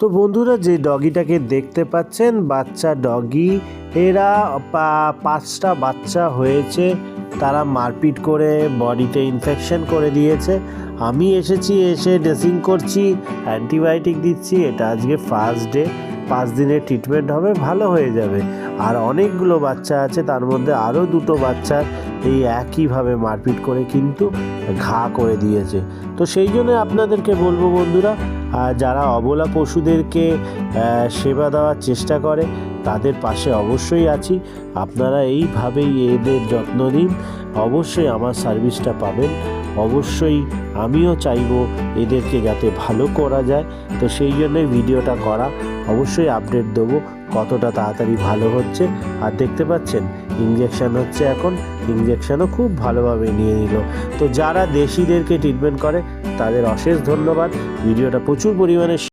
তো বন্ধুরা, যে ডগিটাকে দেখতে পাচ্ছেন, বাচ্চা ডগি, এরা 5টা বাচ্চা হয়েছে। তারা মারপিট করে বডিতে ইনফেকশন করে দিয়েছে। আমি এসে ড্রেসিং করছি, অ্যান্টিবায়োটিক দিচ্ছি। এটা আজকে ফার্স্ট ডে, 5 দিনের ট্রিটমেন্ট হবে, ভালো হয়ে যাবে। আর অনেকগুলো বাচ্চা আছে, তার মধ্যে আরও 2টো বাচ্চা এই একইভাবে মারপিট করে কিন্তু ঘা করে দিয়েছে। তো সেই জন্য আপনাদেরকে বলবো বন্ধুরা, যারা অবলা পশুদেরকে সেবা দেওয়ার চেষ্টা করে তাদের পাশে অবশ্যই আছি। আপনারা এইভাবেই এদের যত্ন নিন, অবশ্যই আমার সার্ভিসটা পাবেন। অবশ্যই আমিও চাইবো এদেরকে যাতে ভালো করা যায়। তো সেই জন্যই ভিডিওটা করা, অবশ্যই আপডেট দেবো কতটা তাড়াতাড়ি ভালো হচ্ছে। আর দেখতে পাচ্ছেন ইঞ্জেকশান হচ্ছে এখন, ইঞ্জেকশানও খুব ভালোভাবে নিয়ে নিল। তো যারা দেশিদেরকে ট্রিটমেন্ট করে তাদের অশেষ ধন্যবাদ। ভিডিওটা প্রচুর পরিমাণে